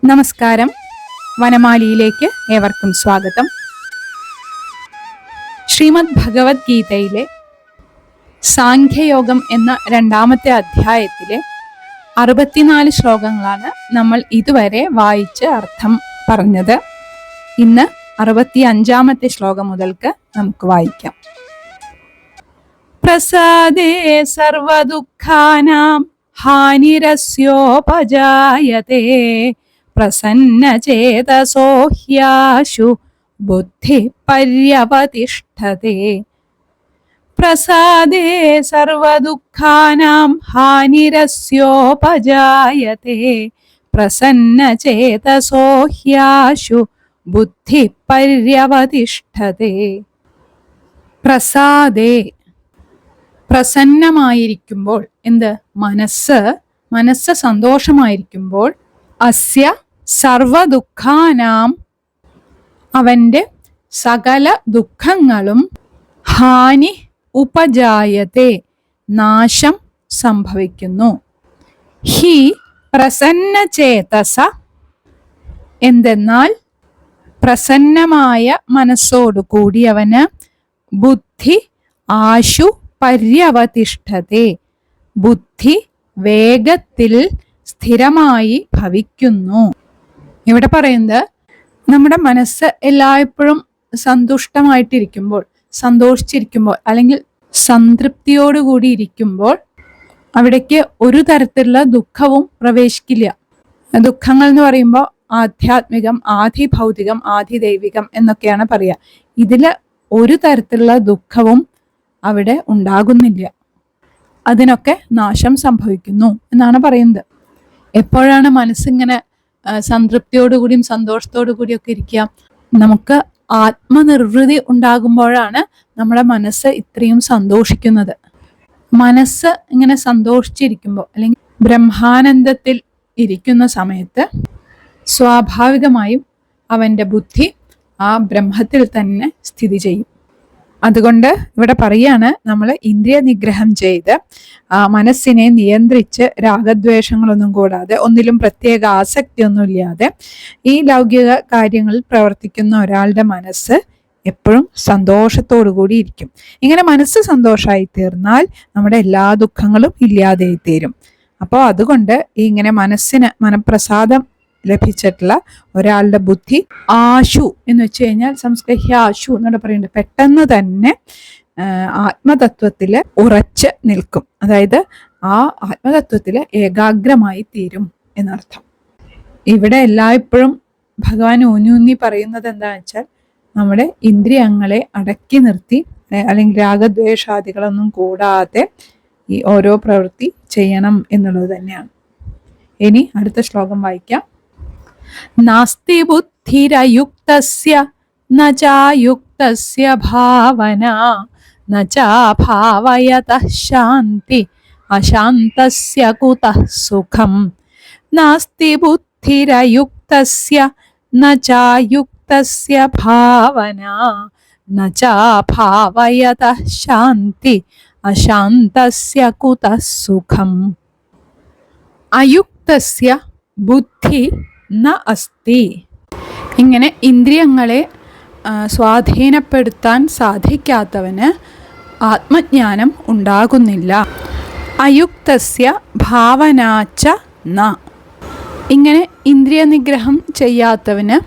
നമസ്കാരം. വനമാലിയിലേക്ക് ഏവർക്കും സ്വാഗതം. ശ്രീമദ് ഭഗവത്ഗീതയിലെ സാഖ്യയോഗം എന്ന 2-ാമത്തെ അധ്യായത്തിലെ 64 ശ്ലോകങ്ങളാണ് നമ്മൾ ഇതുവരെ വായിച്ച് അർത്ഥം പറഞ്ഞത്. ഇന്ന് 65-ാമത്തെ ശ്ലോകം മുതൽക്ക് നമുക്ക് വായിക്കാം. പ്രസാദേ സർവദുഃഖാനാം ഹാനിരസ്യോപജായതേ പ്രസന്നചേതസോ ഹ്യാശു ബുദ്ധി പര്യവതിഷ്ഠതേ. പ്രസാദേ സർവദുഃഖാനാം ഹാനിരസ്യോപജായതേ പ്രസന്നചേതസോ ഹ്യാശു ബുദ്ധി പര്യവതിഷ്ഠതേ. പ്രസാദേ, പ്രസന്നമായിരിക്കുമ്പോൾ, എന്ത് മനസ്സ് സന്തോഷമായിരിക്കുമ്പോൾ, അസ്യ സർവദുഃഖാനാം, അവന്റെ സകല ദുഃഖങ്ങളും, ഹാനി ഉപജായത്തെ, നാശം സംഭവിക്കുന്നു. ഹി പ്രസന്നചേതസ, എന്തെന്നാൽ പ്രസന്നമായ മനസ്സോടു കൂടിയവന്, ബുദ്ധി ആശു പര്യവതിഷ്ഠതേ, ബുദ്ധി വേഗത്തിൽ സ്ഥിരമായി ഭവിക്കുന്നു. ഇവിടെ പറയുന്നത്, നമ്മുടെ മനസ്സ് എല്ലായ്പ്പോഴും സന്തുഷ്ടമായിട്ടിരിക്കുമ്പോൾ, സന്തോഷിച്ചിരിക്കുമ്പോൾ, അല്ലെങ്കിൽ സംതൃപ്തിയോടുകൂടി ഇരിക്കുമ്പോൾ അവിടേക്ക് ഒരു തരത്തിലുള്ള ദുഃഖവും പ്രവേശിക്കില്ല. ദുഃഖങ്ങൾ എന്ന് പറയുമ്പോൾ ആധ്യാത്മികം, ആധിഭൗതികം, ആധിദൈവികം എന്നൊക്കെയാണ് പറയുക. ഇതില് ഒരു തരത്തിലുള്ള ദുഃഖവും അവിടെ ഉണ്ടാകുന്നില്ല. അതിനൊക്കെ നാശം സംഭവിക്കുന്നു എന്നാണ് പറയുന്നത്. എപ്പോഴാണ് മനസ്സിങ്ങനെ സംതൃപ്തിയോടുകൂടിയും സന്തോഷത്തോടു കൂടിയൊക്കെ ഇരിക്കുക? നമുക്ക് ആത്മനിർവൃതി ഉണ്ടാകുമ്പോഴാണ് നമ്മുടെ മനസ്സ് ഇത്രയും സന്തോഷിക്കുന്നത്. മനസ്സ് ഇങ്ങനെ സന്തോഷിച്ചിരിക്കുമ്പോൾ, അല്ലെങ്കിൽ ബ്രഹ്മാനന്ദത്തിൽ ഇരിക്കുന്ന സമയത്ത് സ്വാഭാവികമായും അവന്റെ ബുദ്ധി ആ ബ്രഹ്മത്തിൽ തന്നെ സ്ഥിതി ചെയ്യും. അതുകൊണ്ട് ഇവിടെ പറയാണ്, നമ്മൾ ഇന്ദ്രിയ നിഗ്രഹം ചെയ്ത് മനസ്സിനെ നിയന്ത്രിച്ച് രാഗദ്വേഷങ്ങളൊന്നും കൂടാതെ, ഒന്നിലും പ്രത്യേക ആസക്തിയൊന്നും ഇല്ലാതെ ഈ ലൗകിക കാര്യങ്ങളിൽ പ്രവർത്തിക്കുന്ന ഒരാളുടെ മനസ്സ് എപ്പോഴും സന്തോഷത്തോടു കൂടി ഇരിക്കും. ഇങ്ങനെ മനസ്സ് സന്തോഷമായി തീർന്നാൽ നമ്മുടെ എല്ലാ ദുഃഖങ്ങളും ഇല്ലാതെ തീരും. അപ്പോൾ അതുകൊണ്ട് ഇങ്ങനെ മനഃപ്രസാദം ലഭിച്ചിട്ടുള്ള ഒരാളുടെ ബുദ്ധി ആശു എന്ന് വെച്ച് കഴിഞ്ഞാൽ സംസ്കൃത ആശു എന്നോട് പറയുന്നുണ്ട്, പെട്ടെന്ന് തന്നെ ആത്മതത്വത്തില് ഉറച്ച് നിൽക്കും. അതായത് ആ ആത്മതത്വത്തില് ഏകാഗ്രമായി തീരും എന്നർത്ഥം. ഇവിടെ എല്ലായ്പ്പോഴും ഭഗവാൻ ഊന്നി പറയുന്നത് എന്താണെന്ന് വെച്ചാൽ, നമ്മുടെ ഇന്ദ്രിയങ്ങളെ അടക്കി നിർത്തി, അല്ലെങ്കിൽ രാഗദ്വേഷാദികളൊന്നും കൂടാതെ ഈ ഓരോ പ്രവൃത്തി ചെയ്യണം എന്നുള്ളത് തന്നെയാണ്. ഇനി അടുത്ത ശ്ലോകം വായിക്കാം. നാസ്തി ബുദ്ധിരയുക്തസ്യ ന ചായുക്തസ്യ ഭാവന ന ചാഭാവയതഃ ശാന്തി അശാന്തസ്യ കുതഃ സുഖം. നാസ്തി ബുദ്ധിരയുക്തസ്യ ന ചായുക്തസ്യ ഭാവന ന ചാഭാവയതഃ ശാന്തി അശാന്തസ്യ കുതഃ സുഖം. അയുക്തസ്യ ബുദ്ധി ന അസ്തി. ഇങ്ങനെ ഇന്ദ്രിയങ്ങളെ സ്വാധീനപ്പെടുത്താൻ സാധിക്കാത്തവന് ആത്മജ്ഞാനം ഉണ്ടാകുന്നില്ല. അയുക്തസ്യ ഭാവനാച്ച ന. ഇങ്ങനെ ഇന്ദ്രിയ നിഗ്രഹം ചെയ്യാത്തവന്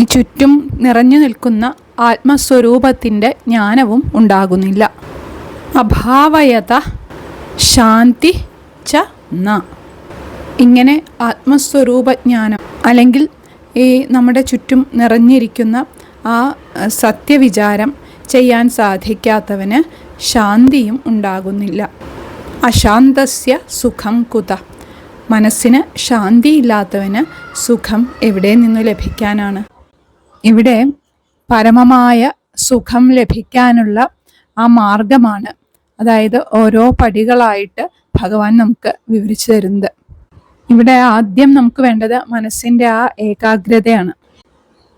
ഈ ചുറ്റും നിറഞ്ഞു നിൽക്കുന്ന ആത്മസ്വരൂപത്തിൻ്റെ ജ്ഞാനവും ഉണ്ടാകുന്നില്ല. അഭാവയത ശാന്തി ച ന. ഇങ്ങനെ ആത്മസ്വരൂപജ്ഞാനം, അല്ലെങ്കിൽ ഈ നമ്മുടെ ചുറ്റും നിറഞ്ഞിരിക്കുന്ന ആ സത്യവിചാരം ചെയ്യാൻ സാധിക്കാത്തവന് ശാന്തിയും ഉണ്ടാകുന്നില്ല. അശാന്തസ്യ സുഖം കുത. മനസ്സിന് ശാന്തിയില്ലാത്തവന് സുഖം എവിടെ നിന്ന് ലഭിക്കാനാണ്? ഇവിടെ പരമമായ സുഖം ലഭിക്കാനുള്ള ആ മാർഗമാണ്, അതായത് ഓരോ പടികളായിട്ട് ഭഗവാൻ നമുക്ക് വിവരിച്ചു തരുന്നത്. ഇവിടെ ആദ്യം നമുക്ക് വേണ്ടത് മനസ്സിൻ്റെ ആ ഏകാഗ്രതയാണ്.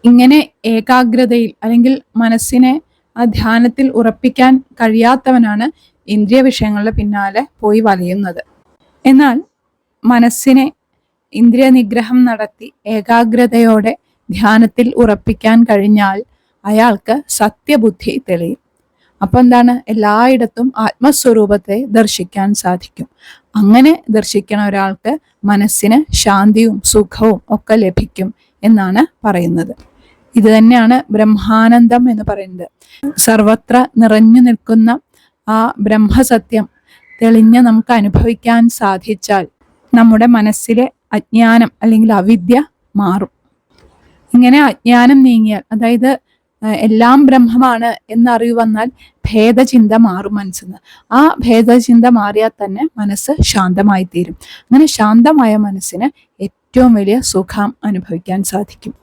ഇങ്ങനെ ഏകാഗ്രതയിൽ, അല്ലെങ്കിൽ മനസ്സിനെ ആ ധ്യാനത്തിൽ ഉറപ്പിക്കാൻ കഴിയാത്തവനാണ് ഇന്ദ്രിയ വിഷയങ്ങളുടെ പിന്നാലെ പോയി വലയുന്നത്. എന്നാൽ മനസ്സിനെ ഇന്ദ്രിയ നിഗ്രഹം നടത്തി ഏകാഗ്രതയോടെ ധ്യാനത്തിൽ ഉറപ്പിക്കാൻ കഴിഞ്ഞാൽ അയാൾക്ക് സത്യബുദ്ധി തെളിയും. അപ്പൊ എന്താണ്? എല്ലായിടത്തും ആത്മസ്വരൂപത്തെ ദർശിക്കാൻ സാധിക്കും. അങ്ങനെ ദർശിക്കുന്ന ഒരാൾക്ക് മനസ്സിന് ശാന്തിയും സുഖവും ഒക്കെ ലഭിക്കും എന്നാണ് പറയുന്നത്. ഇത് തന്നെയാണ് ബ്രഹ്മാനന്ദം എന്ന് പറയുന്നത്. സർവത്ര നിറഞ്ഞു നിൽക്കുന്ന ആ ബ്രഹ്മസത്യം തെളിഞ്ഞ് നമുക്ക് അനുഭവിക്കാൻ സാധിച്ചാൽ നമ്മുടെ മനസ്സിലെ അജ്ഞാനം അല്ലെങ്കിൽ അവിദ്യ മാറും. ഇങ്ങനെ അജ്ഞാനം നീങ്ങിയാൽ, അതായത് എല്ലാം ബ്രഹ്മമാണ് എന്നറിവ് വന്നാൽ ഭേദചിന്ത മാറും മനസ്സിന്. ആ ഭേദചിന്ത മാറിയാൽ തന്നെ മനസ്സ് ശാന്തമായി തീരും. അങ്ങനെ ശാന്തമായ മനസ്സിന് ഏറ്റവും വലിയ സുഖം അനുഭവിക്കാൻ സാധിക്കും.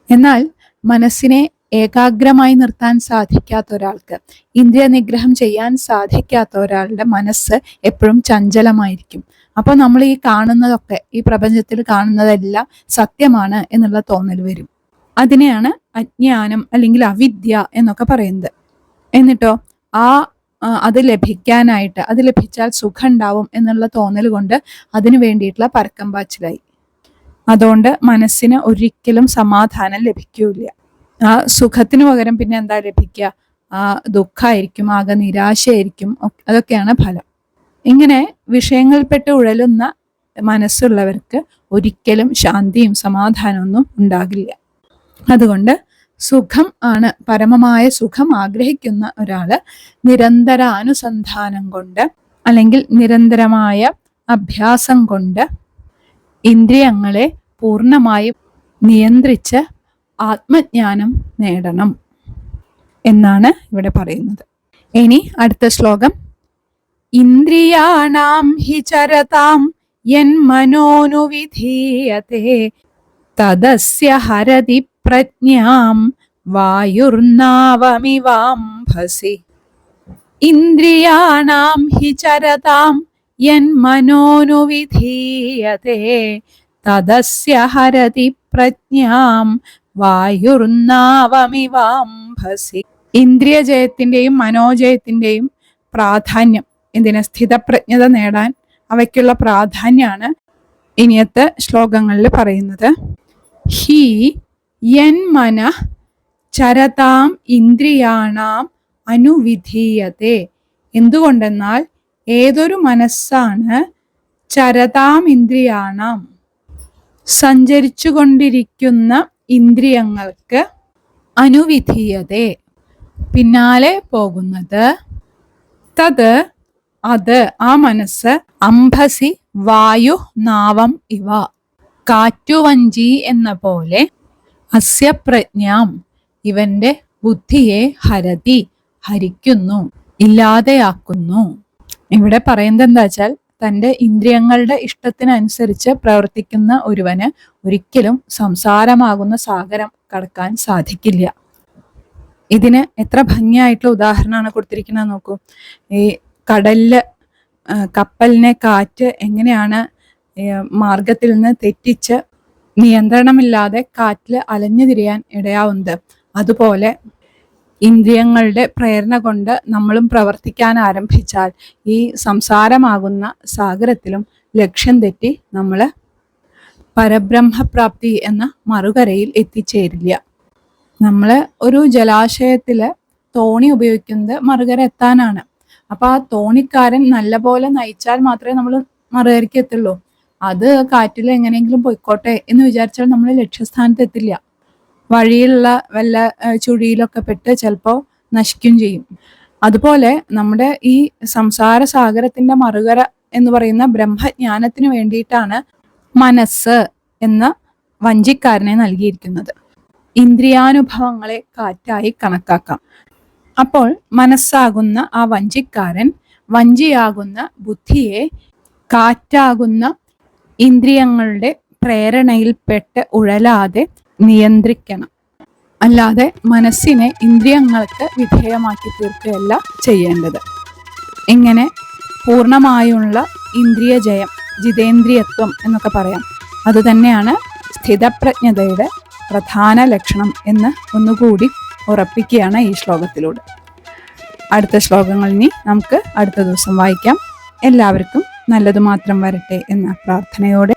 എന്നാൽ മനസ്സിനെ ഏകാഗ്രമായി നിർത്താൻ സാധിക്കാത്ത ഒരാൾക്ക്, ഇന്ദ്രിയ നിഗ്രഹം ചെയ്യാൻ സാധിക്കാത്ത ഒരാളുടെ മനസ്സ് എപ്പോഴും ചഞ്ചലമായിരിക്കും. അപ്പൊ നമ്മൾ ഈ കാണുന്നതൊക്കെ, ഈ പ്രപഞ്ചത്തിൽ കാണുന്നതെല്ലാം സത്യമാണ് എന്നുള്ള തോന്നൽ വരും. അതിനെയാണ് അജ്ഞാനം അല്ലെങ്കിൽ അവിദ്യ എന്നൊക്കെ പറയുന്നത്. എന്നിട്ടോ അത് ലഭിക്കാനായിട്ട്, അത് ലഭിച്ചാൽ സുഖം ഉണ്ടാവും എന്നുള്ള തോന്നൽ കൊണ്ട് അതിനു വേണ്ടിയിട്ടുള്ള പരക്കം പാച്ചിലായി. അതുകൊണ്ട് മനസ്സിന് ഒരിക്കലും സമാധാനം ലഭിക്കൂല. ആ സുഖത്തിന് പകരം പിന്നെ എന്താ ലഭിക്കുക? ആ ദുഃഖമായിരിക്കും, ആകെ നിരാശയായിരിക്കും. അതൊക്കെയാണ് ഫലം. ഇങ്ങനെ വിഷയങ്ങളിൽപ്പെട്ട് ഉഴലുന്ന മനസ്സുള്ളവർക്ക് ഒരിക്കലും ശാന്തിയും സമാധാനമൊന്നും ഉണ്ടാകില്ല. അതുകൊണ്ട് സുഖം ആണ്, പരമമായ സുഖം ആഗ്രഹിക്കുന്ന ഒരാള് നിരന്തരാനുസന്ധാനം കൊണ്ട് അല്ലെങ്കിൽ നിരന്തരമായ അഭ്യാസം കൊണ്ട് ഇന്ദ്രിയങ്ങളെ പൂർണ്ണമായും നിയന്ത്രിച്ച് ആത്മജ്ഞാനം നേടണം എന്നാണ് ഇവിടെ പറയുന്നത്. ഇനി അടുത്ത ശ്ലോകം. ഇന്ദ്രിയാണാം ഹി ചരതാം യന്മനോനുവിധീയതേ തദസ്യ ഹരതി പ്രജ്ഞാം വായുർനാവമിവാംഭസി. ഇന്ദ്രിയാണാം ഹി ചരതാം യന്മനോനുവിധീയതേ തദസ്യ ഹരതി പ്രജ്ഞാം വായുർനാവമിവാംഭസി. ഇന്ദ്രിയജയത്തിന്റെയും മനോജയത്തിന്റെയും പ്രാധാന്യം, ഇതിനെ സ്ഥിതപ്രജ്ഞത നേടാൻ അവയ്ക്കുള്ള പ്രാധാന്യമാണ് ഇനിയത്തെ ശ്ലോകങ്ങളിൽ പറയുന്നത്. ഹി യന്മന ചരതാം ഇന്ദ്രിയാണാം അനുവിധീയതേ. എന്തുകൊണ്ടെന്നാൽ ഏതൊരു മനസ്സാണ് ചരതാം ഇന്ദ്രിയാണാം സഞ്ചരിച്ചു കൊണ്ടിരിക്കുന്ന ഇന്ദ്രിയങ്ങൾക്ക് അനുവിധീയതേ പിന്നാലെ പോകുന്നത്, തത് അത് ആ മനസ്സ് അംഭസി വായു നാവം ഇവ കാറ്റുവഞ്ചി എന്ന പോലെ അസ്യ പ്രജ്ഞാം ഇവന്റെ ബുദ്ധിയെ ഹരതി ഹരിക്കുന്നു, ഇല്ലാതെയാക്കുന്നു. ഇവിടെ പറയുന്നത് എന്താ വെച്ചാൽ, തൻ്റെ ഇന്ദ്രിയങ്ങളുടെ ഇഷ്ടത്തിനനുസരിച്ച് പ്രവർത്തിക്കുന്ന ഒരുവന് ഒരിക്കലും സംസാരമാകുന്ന സാഗരം കടക്കാൻ സാധിക്കില്ല. ഇതിന് എത്ര ഭംഗിയായിട്ടുള്ള ഉദാഹരണമാണ് കൊടുത്തിരിക്കുന്നത് നോക്കൂ. ഈ കടലില് കപ്പലിനെ കാറ്റ് എങ്ങനെയാണ് മാർഗത്തിൽ നിന്ന് തെറ്റിച്ച് നിയന്ത്രണമില്ലാതെ കാറ്റിൽ അലഞ്ഞു തിരിയാൻ ഇടയാവുന്നത്, അതുപോലെ ഇന്ദ്രിയങ്ങളുടെ പ്രേരണ കൊണ്ട് നമ്മളും പ്രവർത്തിക്കാൻ ആരംഭിച്ചാൽ ഈ സംസാരമാകുന്ന സാഗരത്തിലും ലക്ഷ്യം തെറ്റി നമ്മൾ പരബ്രഹ്മപ്രാപ്തി എന്ന മറുകരയിൽ എത്തിച്ചേരില്ല. നമ്മൾ ഒരു ജലാശയത്തിൽ തോണി ഉപയോഗിക്കുന്നത് മറുകര എത്താനാണ്. അപ്പോൾ ആ തോണിക്കാരൻ നല്ലപോലെ നയിച്ചാൽ മാത്രമേ നമ്മൾ മറുകരയ്ക്ക് എത്തുള്ളൂ. അത് കാറ്റിൽ എങ്ങനെയെങ്കിലും പോയിക്കോട്ടെ എന്ന് വിചാരിച്ചാൽ നമ്മൾ ലക്ഷ്യസ്ഥാനത്ത് എത്തില്ല. വഴിയിലുള്ള വല്ല ചുഴിയിലൊക്കെ പെട്ട് ചിലപ്പോൾ നശിക്കും ചെയ്യും. അതുപോലെ നമ്മുടെ ഈ സംസാര സാഗരത്തിന്റെ മറുകര എന്ന് പറയുന്ന ബ്രഹ്മജ്ഞാനത്തിന് വേണ്ടിയിട്ടാണ് മനസ്സ് എന്ന വഞ്ചിക്കാരനെ നൽകിയിരിക്കുന്നത്. ഇന്ദ്രിയാനുഭവങ്ങളെ കാറ്റായി കണക്കാക്കാം. അപ്പോൾ മനസ്സാകുന്ന ആ വഞ്ചിക്കാരൻ വഞ്ചിയാകുന്ന ബുദ്ധിയെ കാറ്റാകുന്ന ഇന്ദ്രിയങ്ങളുടെ പ്രേരണയിൽപ്പെട്ട് ഉഴലാതെ നിയന്ത്രിക്കണം. അല്ലാതെ മനസ്സിനെ ഇന്ദ്രിയങ്ങൾക്ക് വിധേയമാക്കി തീർക്കുകയല്ല ചെയ്യേണ്ടത്. ഇങ്ങനെ പൂർണ്ണമായുള്ള ഇന്ദ്രിയ ജയം, ജിതേന്ദ്രിയത്വം എന്നൊക്കെ പറയാം. അതുതന്നെയാണ് സ്ഥിതപ്രജ്ഞതയുടെ പ്രധാന ലക്ഷണം എന്ന് ഒന്നുകൂടി ഉറപ്പിക്കുകയാണ് ഈ ശ്ലോകത്തിലൂടെ. അടുത്ത ശ്ലോകങ്ങൾ ഇനി നമുക്ക് അടുത്ത ദിവസം വായിക്കാം. എല്ലാവർക്കും നല്ലത് മാത്രം വരട്ടെ എന്ന പ്രാർത്ഥനയോടെ